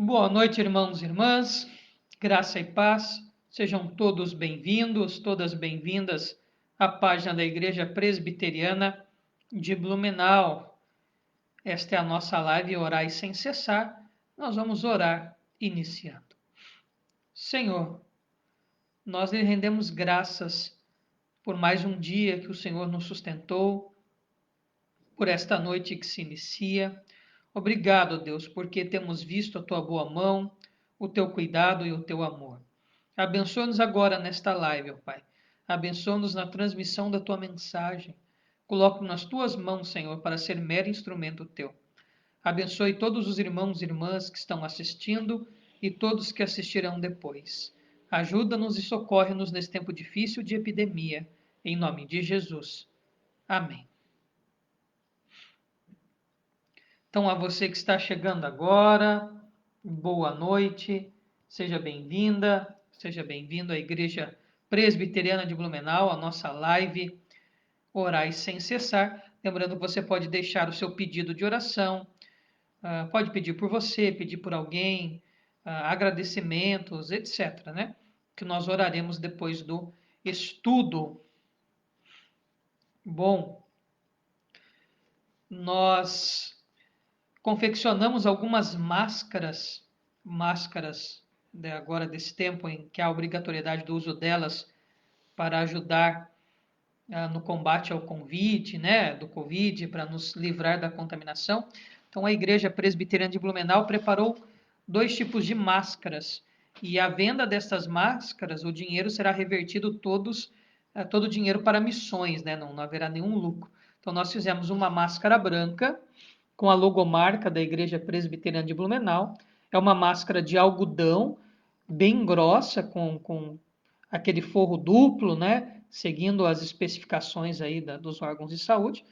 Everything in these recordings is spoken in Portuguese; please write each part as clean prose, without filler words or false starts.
Boa noite, irmãos e irmãs. Graça e paz. Sejam todos bem-vindos, todas bem-vindas à página da Igreja Presbiteriana de Blumenau. Esta é a nossa live Orai Sem Cessar. Nós vamos orar iniciando. Senhor, nós lhe rendemos graças por mais um dia que o Senhor nos sustentou, por esta noite que se inicia. Obrigado, Deus, porque temos visto a tua boa mão, o teu cuidado e o teu amor. Abençoa-nos agora nesta live, ó Pai. Abençoa-nos na transmissão da tua mensagem. Coloco nas tuas mãos, Senhor, para ser mero instrumento teu. Abençoe todos os irmãos e irmãs que estão assistindo e todos que assistirão depois. Ajuda-nos e socorre-nos nesse tempo difícil de epidemia. Em nome de Jesus. Amém. Então, a você que está chegando agora, boa noite, seja bem-vinda, seja bem-vindo à Igreja Presbiteriana de Blumenau, a nossa live Orai Sem Cessar. Lembrando que você pode deixar o seu pedido de oração, pode pedir por você, pedir por alguém, agradecimentos, etc., né? Que nós oraremos depois do estudo. Bom, nós confeccionamos algumas máscaras agora desse tempo em que há a obrigatoriedade do uso delas para ajudar no combate ao Covid, né, do Covid, para nos livrar da contaminação. Então, a Igreja Presbiteriana de Blumenau preparou 2 tipos de máscaras. E a venda dessas máscaras, o dinheiro será revertido todo o dinheiro para missões, né, não haverá nenhum lucro. Então, nós fizemos uma máscara branca, com a logomarca da Igreja Presbiteriana de Blumenau. É uma máscara de algodão, bem grossa, com aquele forro duplo, né? Seguindo as especificações aí dos órgãos de saúde.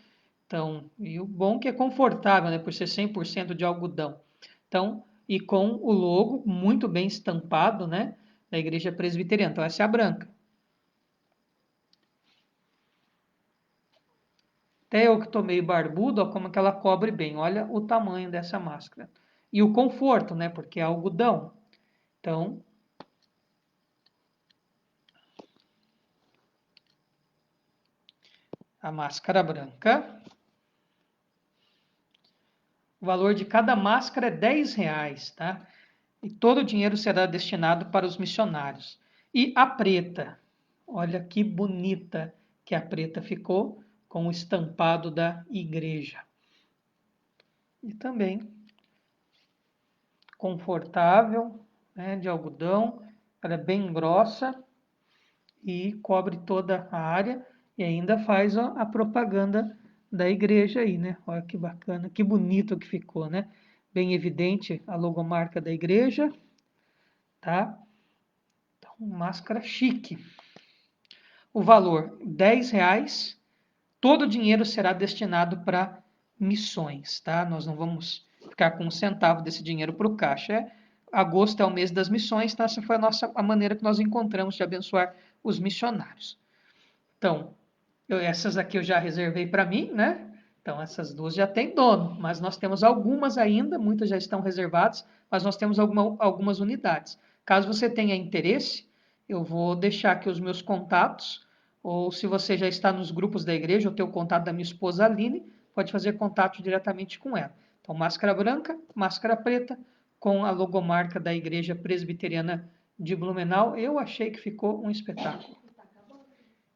Então, e o bom é que é confortável, né? Por ser 100% de algodão. Então, e com o logo muito bem estampado, né? Da Igreja Presbiteriana. Então, essa é a branca. Até eu que estou meio barbudo, ó, como que ela cobre bem. Olha o tamanho dessa máscara. E o conforto, né? Porque é algodão. Então, a máscara branca. O valor de cada máscara é R$ 10, tá? E todo o dinheiro será destinado para os missionários. E a preta. Olha que bonita que a preta ficou com o estampado da igreja. E também confortável, né, de algodão. Ela é bem grossa e cobre toda a área e ainda faz a propaganda da igreja aí, né? Olha que bacana, que bonito que ficou, né? Bem evidente a logomarca da igreja, tá? Então, máscara chique. O valor, R$ 10. Todo o dinheiro será destinado para missões, tá? Nós não vamos ficar com um centavo desse dinheiro para o caixa. Agosto é o mês das missões, então essa foi a maneira que nós encontramos de abençoar os missionários. Então, essas aqui eu já reservei para mim, né? Então, essas duas já têm dono, mas nós temos algumas ainda, muitas já estão reservadas, mas nós temos algumas unidades. Caso você tenha interesse, eu vou deixar aqui os meus contatos, ou se você já está nos grupos da igreja, ou tem o contato da minha esposa Aline, pode fazer contato diretamente com ela. Então, máscara branca, máscara preta, com a logomarca da Igreja Presbiteriana de Blumenau. Eu achei que ficou um espetáculo.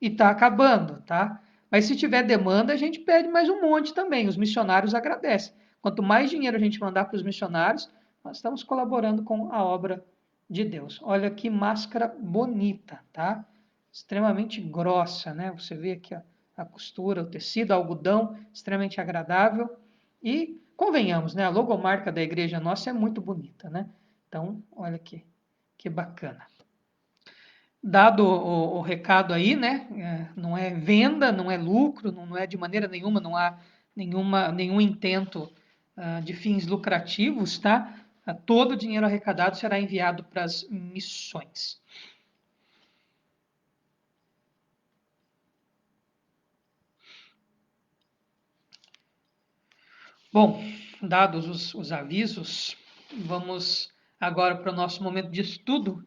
E está acabando, tá? Mas se tiver demanda, a gente pede mais um monte também. Os missionários agradecem. Quanto mais dinheiro a gente mandar para os missionários, nós estamos colaborando com a obra de Deus. Olha que máscara bonita, tá? Extremamente grossa, né? Você vê aqui a costura, o tecido, o algodão, extremamente agradável. E convenhamos, né? A logomarca da igreja nossa é muito bonita, né? Então, olha aqui, que bacana. Dado o recado aí, né? Não é venda, não é lucro, não é de maneira nenhuma, não há nenhum intento de fins lucrativos, tá? Todo o dinheiro arrecadado será enviado para as missões. Bom, dados os avisos, vamos agora para o nosso momento de estudo,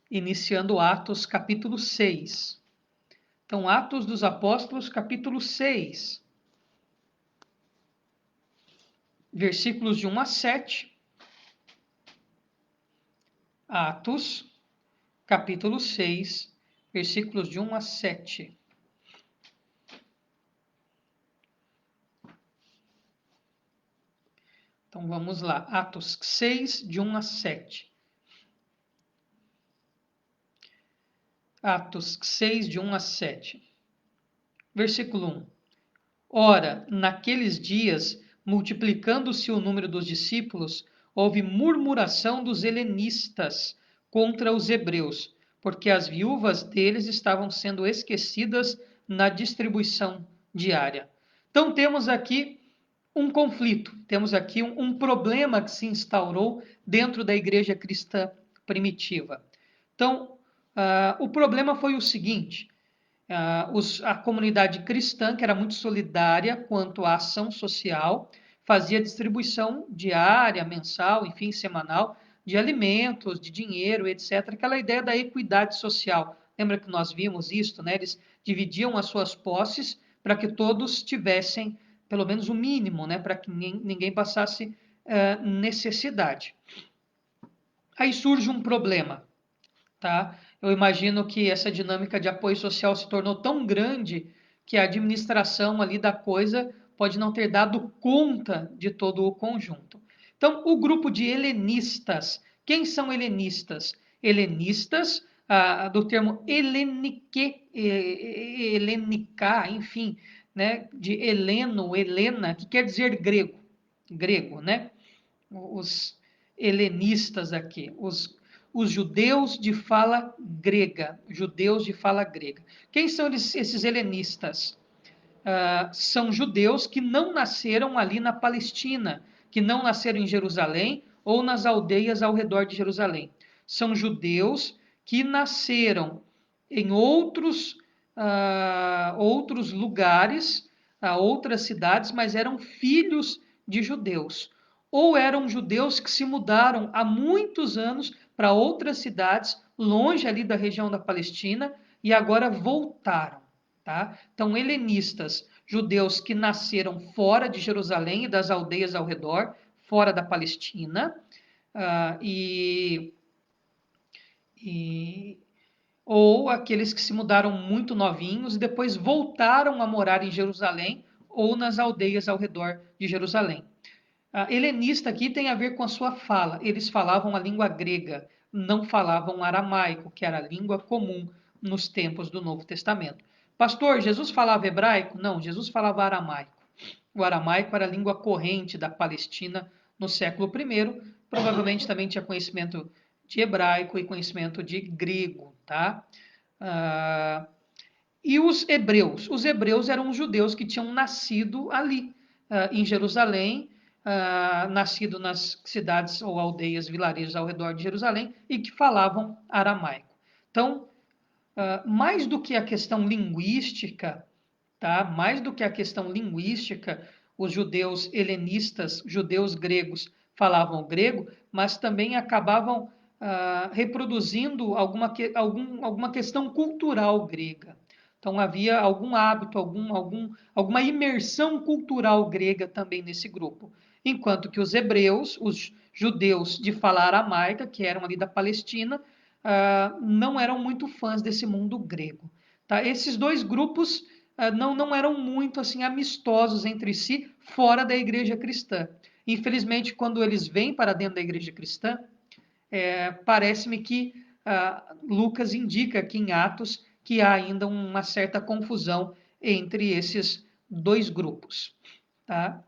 iniciando Atos capítulo 6. Então, Atos dos Apóstolos, capítulo 6, versículos de 1 a 7. Atos, capítulo 6, versículos de 1 a 7. Então, vamos lá. Atos 6, de 1 a 7. Atos 6, de 1 a 7. Versículo 1. Ora, naqueles dias, multiplicando-se o número dos discípulos, houve murmuração dos helenistas contra os hebreus, porque as viúvas deles estavam sendo esquecidas na distribuição diária. Então temos aqui um conflito, temos aqui um problema que se instaurou dentro da igreja cristã primitiva. Então, o problema foi o seguinte: a comunidade cristã, que era muito solidária quanto à ação social, fazia distribuição diária, mensal, enfim, semanal, de alimentos, de dinheiro, etc. Aquela ideia da equidade social. Lembra que nós vimos isso, né? Eles dividiam as suas posses para que todos tivessem pelo menos o mínimo, né? Para que ninguém passasse necessidade. Aí surge um problema, tá? Eu imagino que essa dinâmica de apoio social se tornou tão grande que a administração ali da coisa pode não ter dado conta de todo o conjunto. Então, o grupo de helenistas, quem são helenistas? Helenistas, do termo helenicar, enfim, né, de Heleno, Helena, que quer dizer grego, né? Os helenistas aqui, os judeus de fala grega, judeus de fala grega. Quem são esses helenistas? São judeus que não nasceram ali na Palestina, que não nasceram em Jerusalém ou nas aldeias ao redor de Jerusalém. São judeus que nasceram em outros lugares, outras cidades, mas eram filhos de judeus. Ou eram judeus que se mudaram há muitos anos para outras cidades, longe ali da região da Palestina, e agora voltaram. Tá? Então, helenistas, judeus que nasceram fora de Jerusalém e das aldeias ao redor, fora da Palestina, ou aqueles que se mudaram muito novinhos e depois voltaram a morar em Jerusalém ou nas aldeias ao redor de Jerusalém. Helenista aqui tem a ver com a sua fala. Eles falavam a língua grega, não falavam aramaico, que era a língua comum nos tempos do Novo Testamento. Pastor, Jesus falava hebraico? Não, Jesus falava aramaico. O aramaico era a língua corrente da Palestina no século I. Provavelmente também tinha conhecimento de hebraico e conhecimento de grego, tá? E os hebreus? Os hebreus eram os judeus que tinham nascido ali, em Jerusalém, nascido nas cidades ou aldeias, vilarejos ao redor de Jerusalém e que falavam aramaico. Então, mais do que a questão linguística, tá? Mais do que a questão linguística, os judeus helenistas, judeus gregos falavam grego, mas também acabavam reproduzindo alguma questão cultural grega. Então havia algum hábito, alguma imersão cultural grega também nesse grupo. Enquanto que os hebreus, os judeus de fala aramaica, que eram ali da Palestina, não eram muito fãs desse mundo grego. Tá? Esses dois grupos não eram muito assim amistosos entre si, fora da igreja cristã. Infelizmente, quando eles vêm para dentro da igreja cristã, parece-me que Lucas indica aqui em Atos que há ainda uma certa confusão entre esses dois grupos. Tá?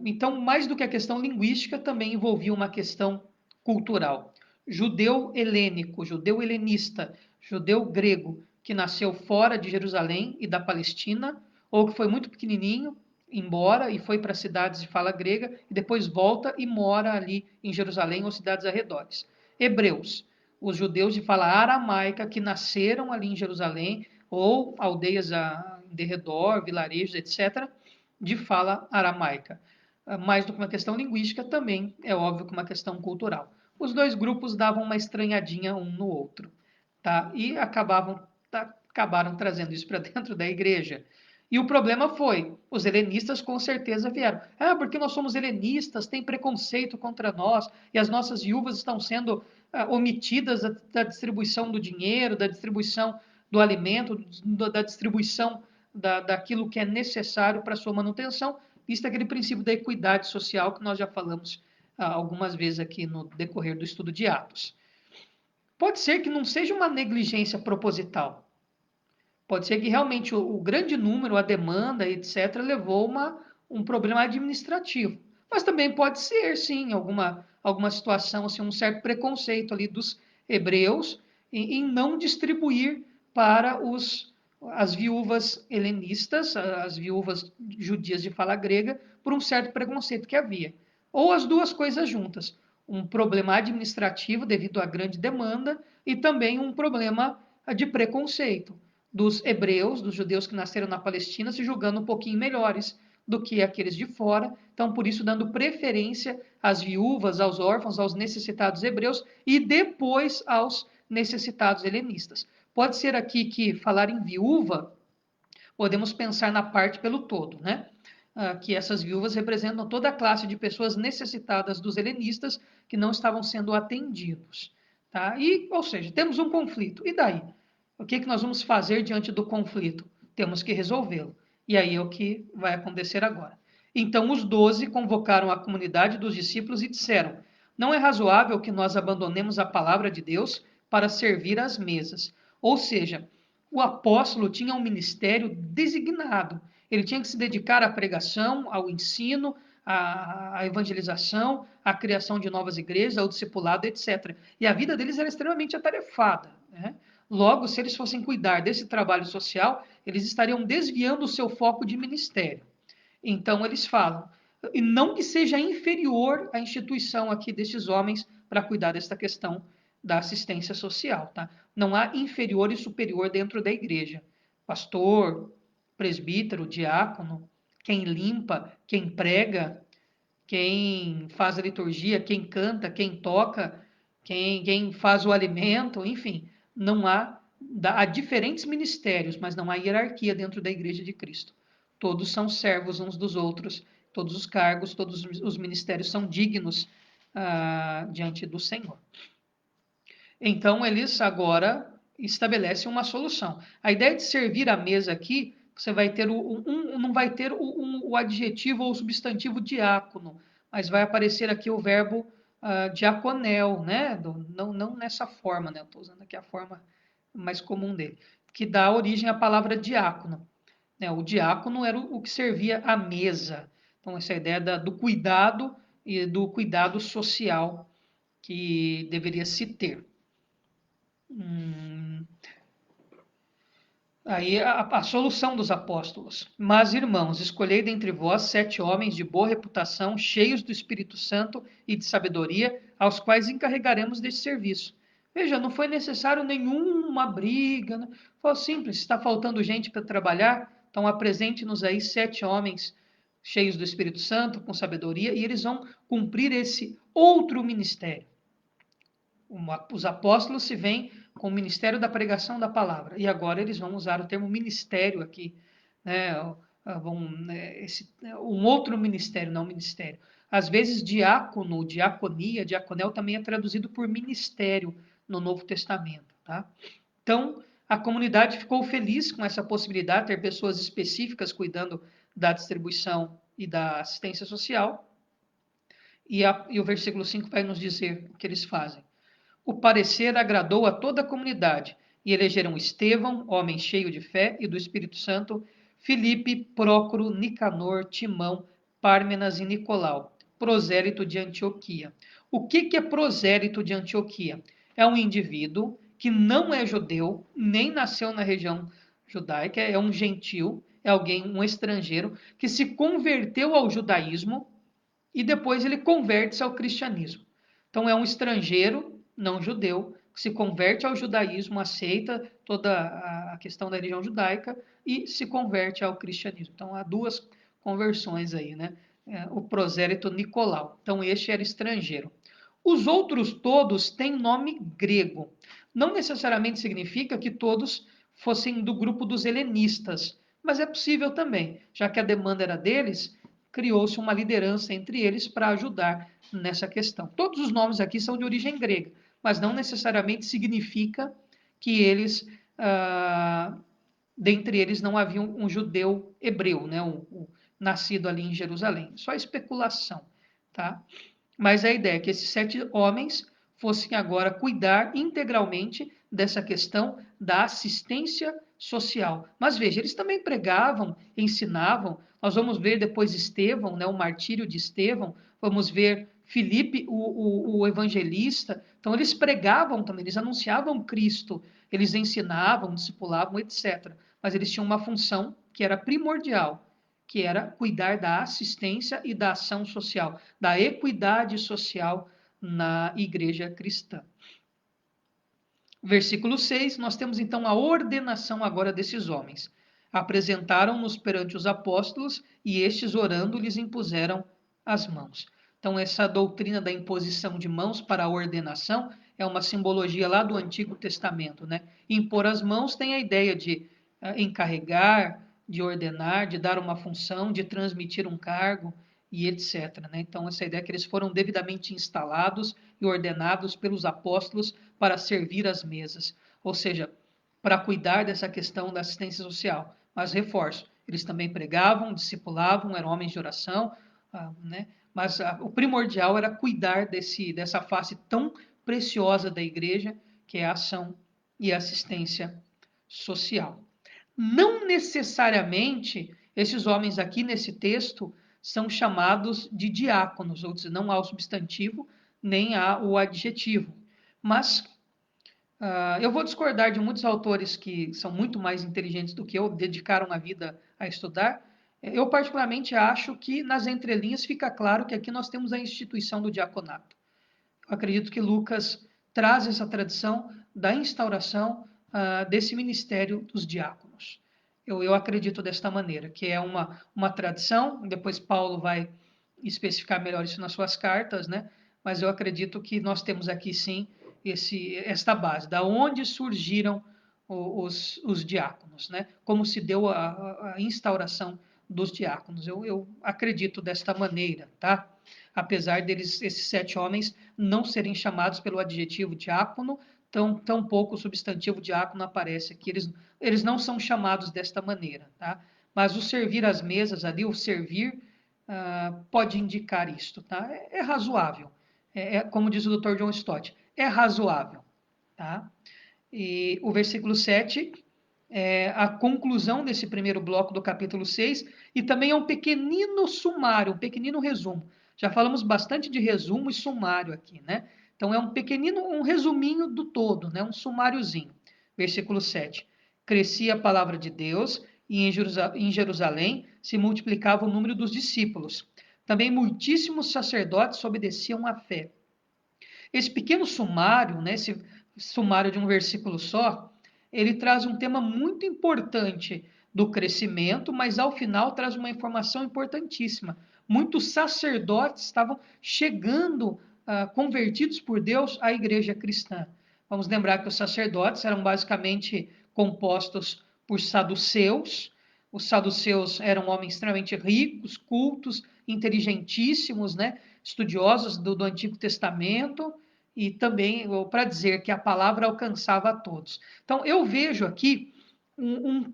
Então, mais do que a questão linguística, também envolvia uma questão cultural. Judeu helênico, judeu helenista, judeu grego, que nasceu fora de Jerusalém e da Palestina, ou que foi muito pequenininho, embora e foi para cidades de fala grega, e depois volta e mora ali em Jerusalém ou cidades arredores. Hebreus, os judeus de fala aramaica que nasceram ali em Jerusalém ou aldeias de redor, vilarejos, etc., de fala aramaica. mais do que uma questão linguística, também é óbvio que uma questão cultural. Os dois grupos davam uma estranhadinha um no outro, tá? E acabaram trazendo isso para dentro da igreja. E o problema foi, os helenistas com certeza vieram. Ah, porque nós somos helenistas, tem preconceito contra nós, e as nossas viúvas estão sendo omitidas da distribuição do dinheiro, da distribuição do alimento, da distribuição daquilo que é necessário para a sua manutenção, visto aquele princípio da equidade social que nós já falamos algumas vezes aqui no decorrer do estudo de Atos. Pode ser que não seja uma negligência proposital. Pode ser que realmente o grande número, a demanda, etc., levou um problema administrativo. Mas também pode ser, sim, alguma situação, assim, um certo preconceito ali dos hebreus em não distribuir para as viúvas helenistas, as viúvas judias de fala grega, por um certo preconceito que havia. Ou as duas coisas juntas. Um problema administrativo devido à grande demanda e também um problema de preconceito dos hebreus, dos judeus que nasceram na Palestina, se julgando um pouquinho melhores do que aqueles de fora. Então, por isso, dando preferência às viúvas, aos órfãos, aos necessitados hebreus e depois aos necessitados helenistas. Pode ser aqui que falar em viúva, podemos pensar na parte pelo todo, né? Que essas viúvas representam toda a classe de pessoas necessitadas dos helenistas que não estavam sendo atendidos. Tá? E, ou seja, temos um conflito. E daí? O que nós vamos fazer diante do conflito? Temos que resolvê-lo. E aí é o que vai acontecer agora. Então os 12 convocaram a comunidade dos discípulos e disseram: não é razoável que nós abandonemos a palavra de Deus para servir às mesas. Ou seja, o apóstolo tinha um ministério designado. Ele tinha que se dedicar à pregação, ao ensino, à evangelização, à criação de novas igrejas, ao discipulado, etc. E a vida deles era extremamente atarefada, né? Logo, se eles fossem cuidar desse trabalho social, eles estariam desviando o seu foco de ministério. Então, eles falam, e não que seja inferior à instituição aqui desses homens para cuidar desta questão da assistência social, tá? Não há inferior e superior dentro da igreja. Pastor, presbítero, diácono, quem limpa, quem prega, quem faz a liturgia, quem canta, quem toca, quem faz o alimento, enfim, não há diferentes ministérios, mas não há hierarquia dentro da igreja de Cristo. Todos são servos uns dos outros, todos os cargos, todos os ministérios são dignos diante do Senhor. Então, eles agora estabelecem uma solução. A ideia de servir à mesa aqui, você vai ter não vai ter o adjetivo ou o substantivo diácono, mas vai aparecer aqui o verbo diaconel, né? Não nessa forma, né? Estou usando aqui a forma mais comum dele, que dá origem à palavra diácono. Né? O diácono era o que servia à mesa. Então, essa ideia do cuidado e do cuidado social que deveria se ter. Aí a solução dos apóstolos. Mas, irmãos, escolhei dentre vós 7 homens de boa reputação, cheios do Espírito Santo e de sabedoria, aos quais encarregaremos deste serviço. Veja, não foi necessário nenhuma briga. Né? Foi simples, está faltando gente para trabalhar, então apresente-nos aí 7 homens cheios do Espírito Santo, com sabedoria, e eles vão cumprir esse outro ministério. Os apóstolos se veem com o ministério da pregação da palavra. E agora eles vão usar o termo ministério aqui. Né? Um outro ministério, não ministério. Às vezes, diácono, diaconia, diaconel também é traduzido por ministério no Novo Testamento. Tá? Então, a comunidade ficou feliz com essa possibilidade de ter pessoas específicas cuidando da distribuição e da assistência social. E o versículo 5 vai nos dizer o que eles fazem. O parecer agradou a toda a comunidade, e elegeram Estevão, homem cheio de fé e do Espírito Santo, Filipe, Prócoro, Nicanor, Timão, Pármenas e Nicolau, prosélito de Antioquia. O que é prosélito de Antioquia? É um indivíduo que não é judeu, nem nasceu na região judaica, é um gentil, é alguém, um estrangeiro, que se converteu ao judaísmo e depois ele converte-se ao cristianismo. Então é um estrangeiro, não judeu, que se converte ao judaísmo, aceita toda a questão da religião judaica e se converte ao cristianismo. Então há duas conversões aí, né? o prosélito Nicolau. Então, este era estrangeiro. Os outros todos têm nome grego. Não necessariamente significa que todos fossem do grupo dos helenistas, mas é possível também, já que a demanda era deles, criou-se uma liderança entre eles para ajudar nessa questão. Todos os nomes aqui são de origem grega, mas não necessariamente significa que eles, dentre eles não havia um judeu hebreu, né, nascido ali em Jerusalém. Só especulação, tá? Mas a ideia é que esses 7 homens fossem agora cuidar integralmente dessa questão da assistência social. Mas veja, eles também pregavam, ensinavam. Nós vamos ver depois Estevão, né, o martírio de Estevão, vamos ver Filipe, o evangelista. Então, eles pregavam também, eles anunciavam Cristo, eles ensinavam, discipulavam, etc. Mas eles tinham uma função que era primordial, que era cuidar da assistência e da ação social, da equidade social na igreja cristã. Versículo 6, nós temos então a ordenação agora desses homens. Apresentaram-nos perante os apóstolos e estes, orando, lhes impuseram as mãos. Então, essa doutrina da imposição de mãos para a ordenação é uma simbologia lá do Antigo Testamento, né? Impor as mãos tem a ideia de encarregar, de ordenar, de dar uma função, de transmitir um cargo e etc. Né? Então, essa ideia é que eles foram devidamente instalados e ordenados pelos apóstolos para servir as mesas, ou seja, para cuidar dessa questão da assistência social. Mas reforço, eles também pregavam, discipulavam, eram homens de oração, né? Mas o primordial era cuidar dessa face tão preciosa da igreja, que é a ação e a assistência social. Não necessariamente esses homens aqui nesse texto são chamados de diáconos, ou seja, não há o substantivo nem há o adjetivo. Mas eu vou discordar de muitos autores que são muito mais inteligentes do que eu, dedicaram a vida a estudar. Eu, particularmente, acho que nas entrelinhas fica claro que aqui nós temos a instituição do diaconato. Eu acredito que Lucas traz essa tradição da instauração desse ministério dos diáconos. Eu acredito desta maneira, que é uma tradição, depois Paulo vai especificar melhor isso nas suas cartas, né? Mas eu acredito que nós temos aqui sim esta base, da onde surgiram os diáconos, né? Como se deu a instauração dos diáconos. Eu acredito desta maneira, tá? Apesar deles, esses 7 homens, não serem chamados pelo adjetivo diácono, tão pouco o substantivo diácono aparece aqui. Eles não são chamados desta maneira, tá? Mas o servir às mesas ali, o servir, pode indicar isto, tá? É razoável. Como diz o Dr. John Stott, é razoável, tá? E o versículo 7 é a conclusão desse primeiro bloco do capítulo 6 e também é um pequenino sumário, um pequenino resumo. Já falamos bastante de resumo e sumário aqui, né? Então é um resuminho do todo, né? Um sumáriozinho. Versículo 7. Crescia a palavra de Deus e em Jerusalém se multiplicava o número dos discípulos. Também muitíssimos sacerdotes obedeciam à fé. Esse pequeno sumário, né, esse sumário de um versículo só, ele traz um tema muito importante do crescimento, mas ao final traz uma informação importantíssima. Muitos sacerdotes estavam chegando, convertidos por Deus, à igreja cristã. Vamos lembrar que os sacerdotes eram basicamente compostos por saduceus. Os saduceus eram homens extremamente ricos, cultos, inteligentíssimos, né? Estudiosos do Antigo Testamento, e também para dizer que a palavra alcançava a todos. Então, eu vejo aqui um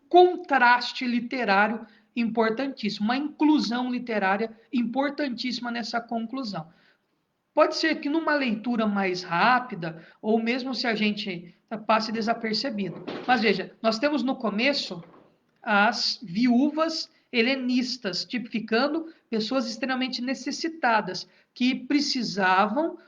contraste literário importantíssimo, uma inclusão literária importantíssima nessa conclusão. Pode ser que numa leitura mais rápida, ou mesmo se a gente passe desapercebido. Mas veja, nós temos no começo as viúvas helenistas, tipificando pessoas extremamente necessitadas, que precisavam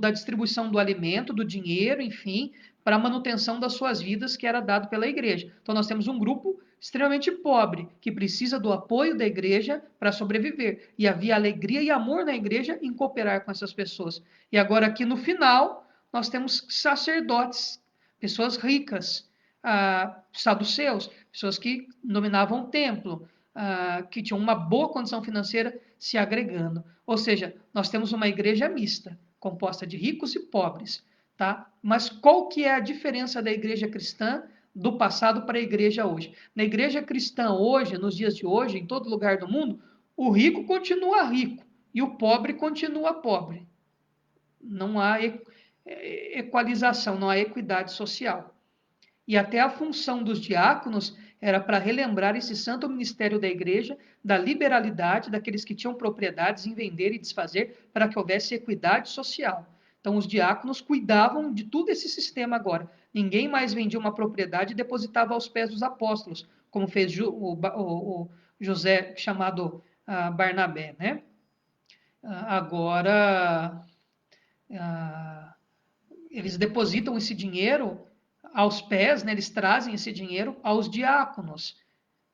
da distribuição do alimento, do dinheiro, enfim, para a manutenção das suas vidas que era dado pela igreja. Então nós temos um grupo extremamente pobre, que precisa do apoio da igreja para sobreviver. E havia alegria e amor na igreja em cooperar com essas pessoas. E agora aqui no final, nós temos sacerdotes, pessoas ricas, saduceus, pessoas que dominavam o templo, que tinham uma boa condição financeira se agregando. Ou seja, nós temos uma igreja mista, composta de ricos e pobres. Tá? Mas qual que é a diferença da igreja cristã do passado para a igreja hoje? Na igreja cristã hoje, nos dias de hoje, em todo lugar do mundo, o rico continua rico e o pobre continua pobre. Não há equalização, não há equidade social. E até a função dos diáconos era para relembrar esse santo ministério da igreja, da liberalidade daqueles que tinham propriedades em vender e desfazer, para que houvesse equidade social. Então, os diáconos cuidavam de todo esse sistema agora. Ninguém mais vendia uma propriedade e depositava aos pés dos apóstolos, como fez o José, chamado Barnabé, né? Agora, eles depositam esse dinheiro aos pés, né, eles trazem esse dinheiro aos diáconos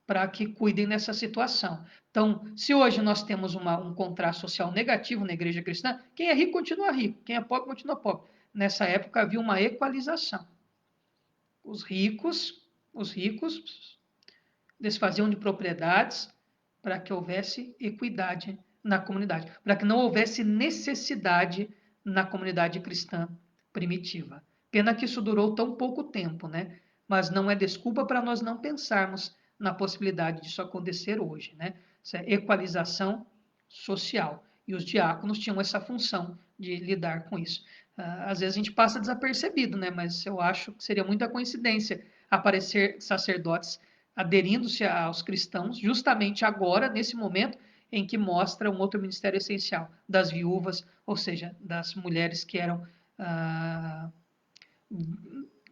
para que cuidem dessa situação. Então, se hoje nós temos um contraste social negativo na igreja cristã, quem é rico continua rico, quem é pobre continua pobre. Nessa época havia uma equalização. Os ricos desfaziam de propriedades para que houvesse equidade na comunidade, para que não houvesse necessidade na comunidade cristã primitiva. Pena que isso durou tão pouco tempo, né? Mas não é desculpa para nós não pensarmos na possibilidade disso acontecer hoje, né? Essa equalização social. E os diáconos tinham essa função de lidar com isso. Às vezes a gente passa desapercebido, né? Mas eu acho que seria muita coincidência aparecer sacerdotes aderindo-se aos cristãos, justamente agora, nesse momento em que mostra um outro ministério essencial, das viúvas, ou seja, das mulheres que eram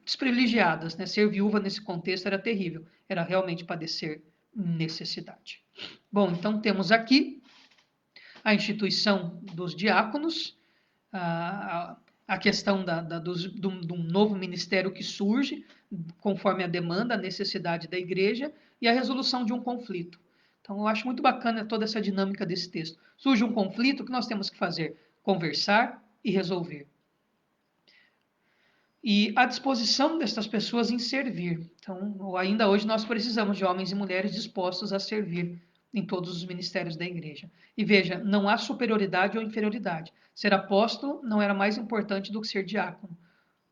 desprivilegiadas. Né? Ser viúva nesse contexto era terrível, era realmente padecer necessidade. Bom, então temos aqui a instituição dos diáconos, a questão de um novo ministério que surge, conforme a demanda, a necessidade da igreja, e a resolução de um conflito. Então, eu acho muito bacana toda essa dinâmica desse texto. Surge um conflito, o que nós temos que fazer? Conversar e resolver. E a disposição dessas pessoas em servir. Então, ainda hoje nós precisamos de homens e mulheres dispostos a servir em todos os ministérios da igreja. E veja, não há superioridade ou inferioridade. Ser apóstolo não era mais importante do que ser diácono.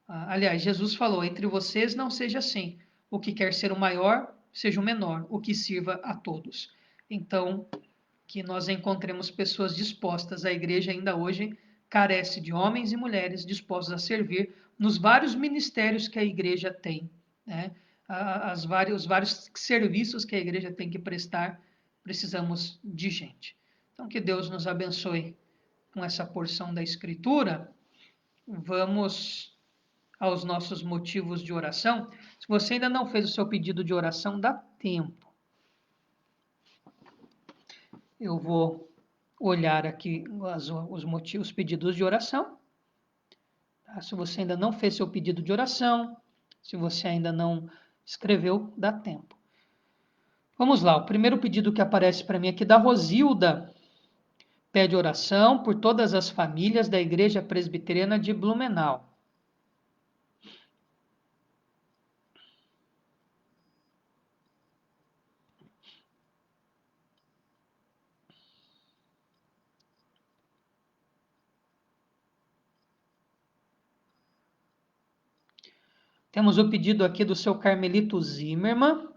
Aliás, Jesus falou: entre vocês não seja assim. O que quer ser o maior, seja o menor. O que sirva a todos. Então, que nós encontremos pessoas dispostas. A igreja ainda hoje carece de homens e mulheres dispostos a servir nos vários ministérios que a igreja tem, né? Os vários serviços que a igreja tem que prestar, precisamos de gente. Então, que Deus nos abençoe com essa porção da Escritura. Vamos aos nossos motivos de oração. Se você ainda não fez o seu pedido de oração, dá tempo. Eu vou olhar aqui os motivos, os pedidos de oração. Tá? Se você ainda não fez seu pedido de oração, se você ainda não escreveu, dá tempo. Vamos lá, o primeiro pedido que aparece para mim aqui da Rosilda. Pede oração por todas as famílias da Igreja Presbiteriana de Blumenau. Temos o pedido aqui do seu Carmelito Zimmermann.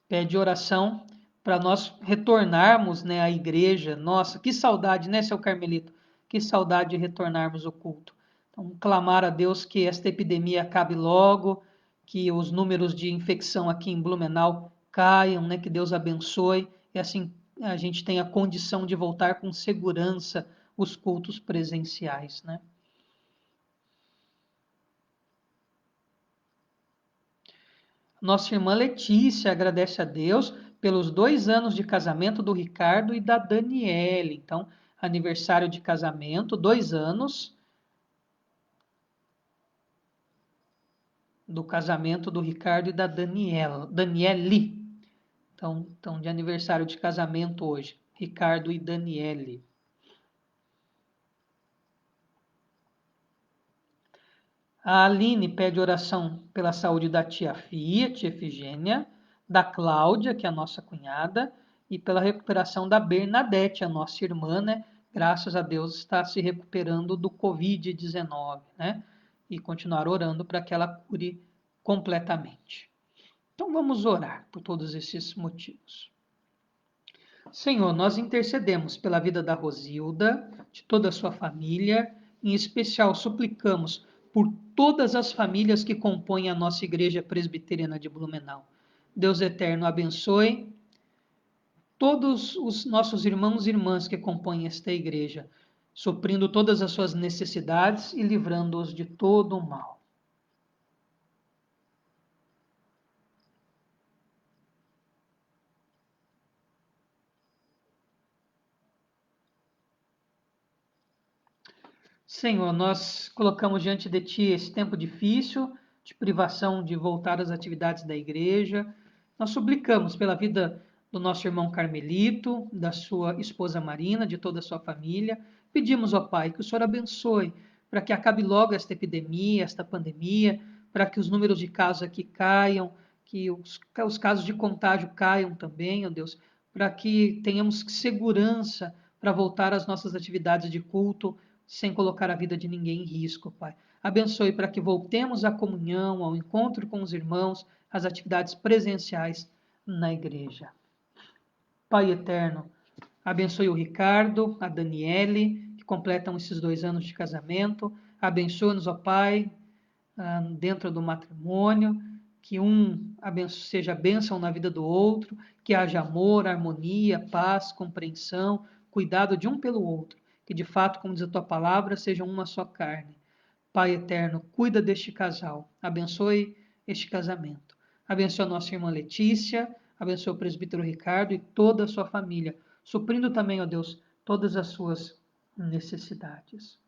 Pede oração para nós retornarmos, né, à igreja. Nossa, que saudade, né, seu Carmelito? Que saudade de retornarmos ao culto. Então, clamar a Deus que esta epidemia acabe logo, que os números de infecção aqui em Blumenau caiam, né, que Deus abençoe, e assim a gente tenha condição de voltar com segurança os cultos presenciais, né? Nossa irmã Letícia agradece a Deus pelos 2 anos de casamento do Ricardo e da Daniele. Então, aniversário de casamento, 2 anos do casamento do Ricardo e da Daniele. Então, de aniversário de casamento hoje, Ricardo e Daniele. A Aline pede oração pela saúde da tia Fia, tia Efigênia, da Cláudia, que é a nossa cunhada, e pela recuperação da Bernadette, a nossa irmã, né? Graças a Deus está se recuperando do Covid-19, né? E continuar orando para que ela cure completamente. Então vamos orar por todos esses motivos. Senhor, nós intercedemos pela vida da Rosilda, de toda a sua família, em especial suplicamos por todas as famílias que compõem a nossa Igreja Presbiteriana de Blumenau. Deus eterno abençoe todos os nossos irmãos e irmãs que compõem esta igreja, suprindo todas as suas necessidades e livrando-os de todo o mal. Senhor, nós colocamos diante de Ti esse tempo difícil, de privação de voltar às atividades da igreja. Nós suplicamos pela vida do nosso irmão Carmelito, da sua esposa Marina, de toda a sua família. Pedimos, ó Pai, que o Senhor abençoe para que acabe logo esta epidemia, esta pandemia, para que os números de casos aqui caiam, que os casos de contágio caiam também, ó Deus, para que tenhamos segurança para voltar às nossas atividades de culto, sem colocar a vida de ninguém em risco, Pai. Abençoe para que voltemos à comunhão, ao encontro com os irmãos, às atividades presenciais na igreja. Pai eterno, abençoe o Ricardo, a Daniele, que completam esses 2 anos de casamento. Abençoe-nos, ó Pai, dentro do matrimônio, que seja bênção na vida do outro, que haja amor, harmonia, paz, compreensão, cuidado de um pelo outro, que de fato, como diz a tua palavra, sejam uma só carne. Pai eterno, cuida deste casal, abençoe este casamento. Abençoe a nossa irmã Letícia, abençoe o presbítero Ricardo e toda a sua família, suprindo também, ó Deus, todas as suas necessidades.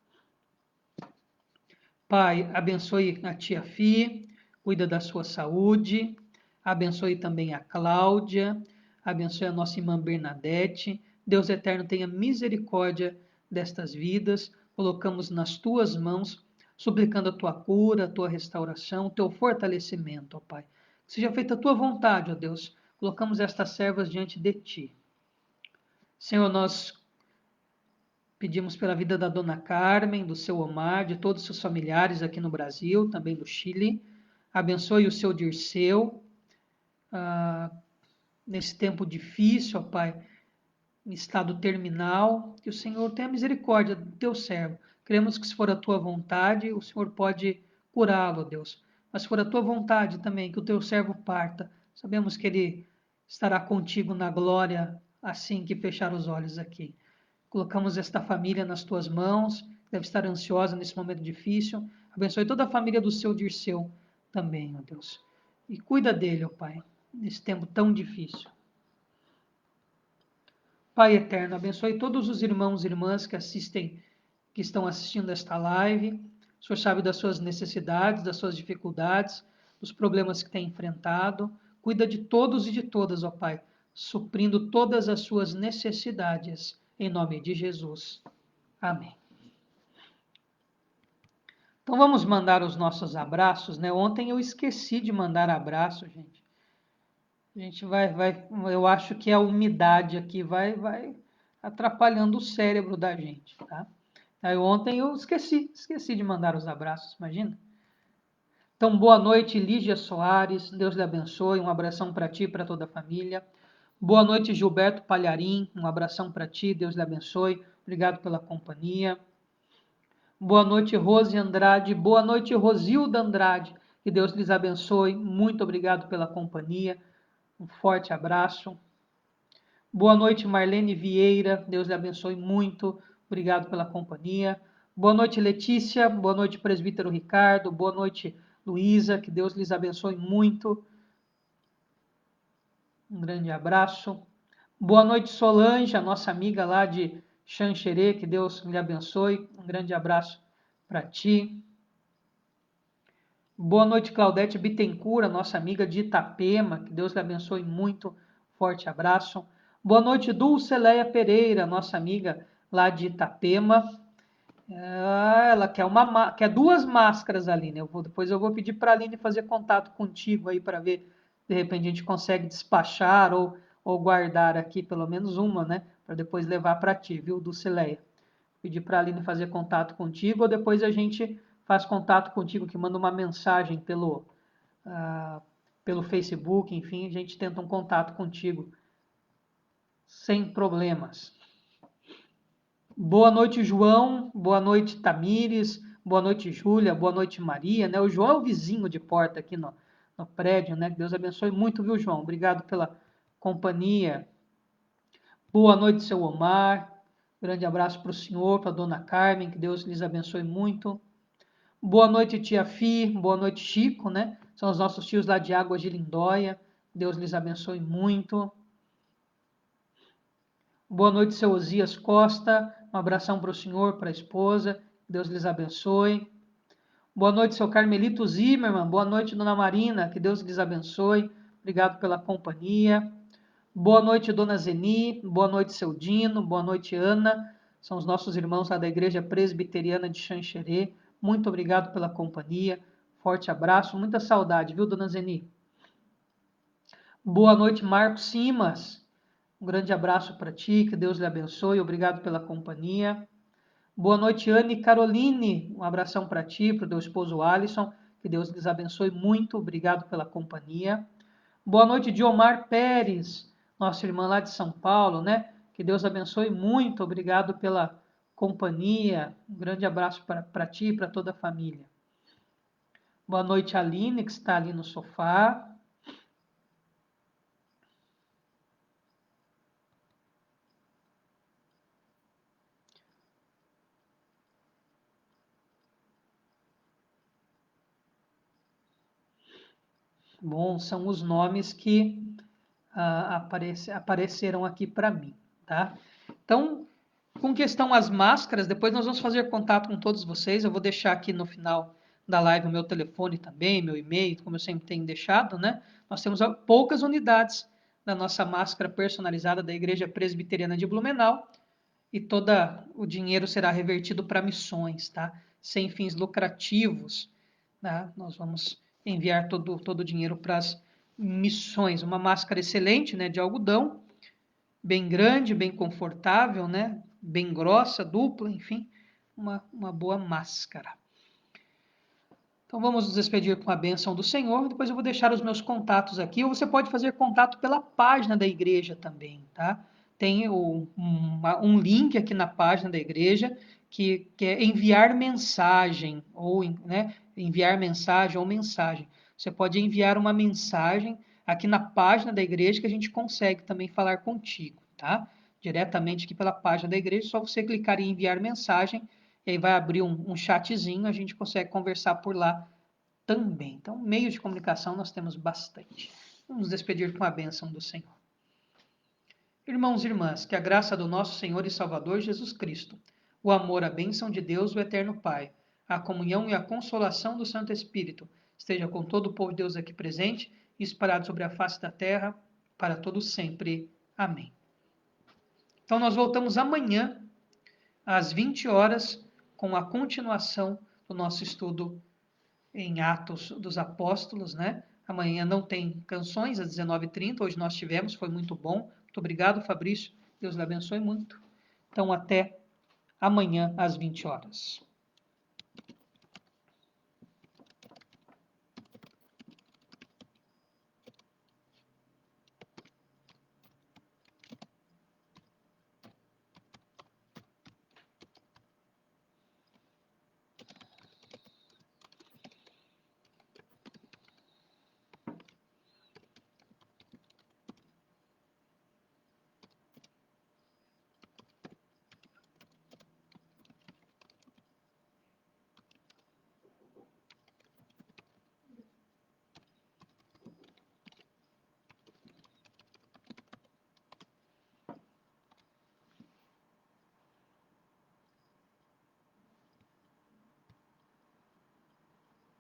Pai, abençoe a tia Fi, cuida da sua saúde, abençoe também a Cláudia, abençoe a nossa irmã Bernadette. Deus eterno, tenha misericórdia destas vidas, colocamos nas tuas mãos, suplicando a tua cura, a tua restauração, o teu fortalecimento, ó Pai. Que seja feita a tua vontade, ó Deus. Colocamos estas servas diante de ti. Senhor, nós pedimos pela vida da dona Carmen, do seu Omar, de todos os seus familiares aqui no Brasil, também do Chile. Abençoe o seu Dirceu, nesse tempo difícil, ó Pai, em estado terminal. Que o Senhor tenha misericórdia do teu servo. Cremos que se for a tua vontade, o Senhor pode curá-lo, Deus. Mas se for a tua vontade também, que o teu servo parta. Sabemos que ele estará contigo na glória assim que fechar os olhos aqui. Colocamos esta família nas tuas mãos, deve estar ansiosa nesse momento difícil. Abençoe toda a família do seu Dirceu também, ó Deus. E cuida dele, ó Pai, nesse tempo tão difícil. Pai eterno, abençoe todos os irmãos e irmãs que estão assistindo esta live. O Senhor sabe das suas necessidades, das suas dificuldades, dos problemas que têm enfrentado. Cuida de todos e de todas, ó Pai, suprindo todas as suas necessidades. Em nome de Jesus. Amém. Então vamos mandar os nossos abraços, né? Ontem eu esqueci de mandar abraço, gente. A gente eu acho que a umidade aqui vai atrapalhando o cérebro da gente, tá? Aí ontem eu esqueci de mandar os abraços, imagina? Então, boa noite, Lígia Soares, Deus lhe abençoe, um abração para ti e para toda a família. Boa noite, Gilberto Palharim, um abração para ti, Deus lhe abençoe, obrigado pela companhia. Boa noite, Rose Andrade, boa noite, Rosilda Andrade, que Deus lhes abençoe, muito obrigado pela companhia, um forte abraço. Boa noite, Marlene Vieira, Deus lhe abençoe muito, obrigado pela companhia. Boa noite, Letícia, boa noite, presbítero Ricardo, boa noite, Luísa, que Deus lhes abençoe muito. Um grande abraço. Boa noite, Solange, a nossa amiga lá de Xanxerê, que Deus lhe abençoe. Um grande abraço para ti. Boa noite, Claudete Bittencourt, a nossa amiga de Itapema, que Deus lhe abençoe muito. Forte abraço. Boa noite, Dulceleia Pereira, nossa amiga lá de Itapema. Ela quer 2 máscaras, Aline. Depois eu vou pedir para a Aline fazer contato contigo aí para ver de repente a gente consegue despachar ou guardar aqui pelo menos uma, né? Para depois levar para ti, viu, Dulcileia? Pedir para a Aline fazer contato contigo, ou depois a gente faz contato contigo, que manda uma mensagem pelo Facebook, enfim, a gente tenta um contato contigo sem problemas. Boa noite, João. Boa noite, Tamires. Boa noite, Júlia. Boa noite, Maria. Né? O João é o vizinho de porta aqui no prédio, né? Que Deus abençoe muito, viu, João? Obrigado pela companhia. Boa noite, seu Omar. Grande abraço para o senhor, para a dona Carmen. Que Deus lhes abençoe muito. Boa noite, tia Fi. Boa noite, Chico, né? São os nossos tios lá de Águas de Lindóia. Deus lhes abençoe muito. Boa noite, seu Osias Costa. Um abração para o senhor, para a esposa. Deus lhes abençoe. Boa noite, seu Carmelito Zimmermann. Boa noite, dona Marina. Que Deus lhes abençoe. Obrigado pela companhia. Boa noite, dona Zeni. Boa noite, seu Dino. Boa noite, Ana. São os nossos irmãos lá da Igreja Presbiteriana de Xanxerê. Muito obrigado pela companhia. Forte abraço. Muita saudade, viu, dona Zeni? Boa noite, Marcos Simas. Um grande abraço para ti, que Deus lhe abençoe, obrigado pela companhia. Boa noite, Anne Caroline, um abração para ti, para o teu esposo Alisson, que Deus lhes abençoe muito, obrigado pela companhia. Boa noite, Diomar Pérez, nossa irmã lá de São Paulo, né? Que Deus abençoe muito, obrigado pela companhia, um grande abraço para ti e para toda a família. Boa noite, Aline, que está ali no sofá. Bom, são os nomes que apareceram aqui para mim, tá? Então, com questão às máscaras, depois nós vamos fazer contato com todos vocês. Eu vou deixar aqui no final da live o meu telefone também, meu e-mail, como eu sempre tenho deixado, né? Nós temos poucas unidades da nossa máscara personalizada da Igreja Presbiteriana de Blumenau e todo o dinheiro será revertido para missões, tá? Sem fins lucrativos, né? Nós vamos enviar todo o dinheiro para as missões. Uma máscara excelente, né, de algodão, bem grande, bem confortável, né, bem grossa, dupla, enfim, uma boa máscara. Então vamos nos despedir com a bênção do Senhor. Depois eu vou deixar os meus contatos aqui, ou você pode fazer contato pela página da igreja também, tá? Tem um link aqui na página da igreja que é enviar mensagem, ou né, enviar mensagem ou mensagem. Você pode enviar uma mensagem aqui na página da igreja que a gente consegue também falar contigo, tá? Diretamente aqui pela página da igreja, só você clicar em enviar mensagem, e aí vai abrir um chatzinho, a gente consegue conversar por lá também. Então, meios de comunicação nós temos bastante. Vamos nos despedir com a bênção do Senhor. Irmãos e irmãs, que a graça do nosso Senhor e Salvador Jesus Cristo, o amor, a bênção de Deus, o eterno Pai, a comunhão e a consolação do Santo Espírito esteja com todo o povo de Deus aqui presente e espalhado sobre a face da terra, para todos sempre. Amém. Então, nós voltamos amanhã, às 20 horas, com a continuação do nosso estudo em Atos dos Apóstolos, né? Amanhã não tem canções, às 19h30, hoje nós tivemos, foi muito bom. Muito obrigado, Fabrício. Deus lhe abençoe muito. Então, até amanhã, às 20 horas.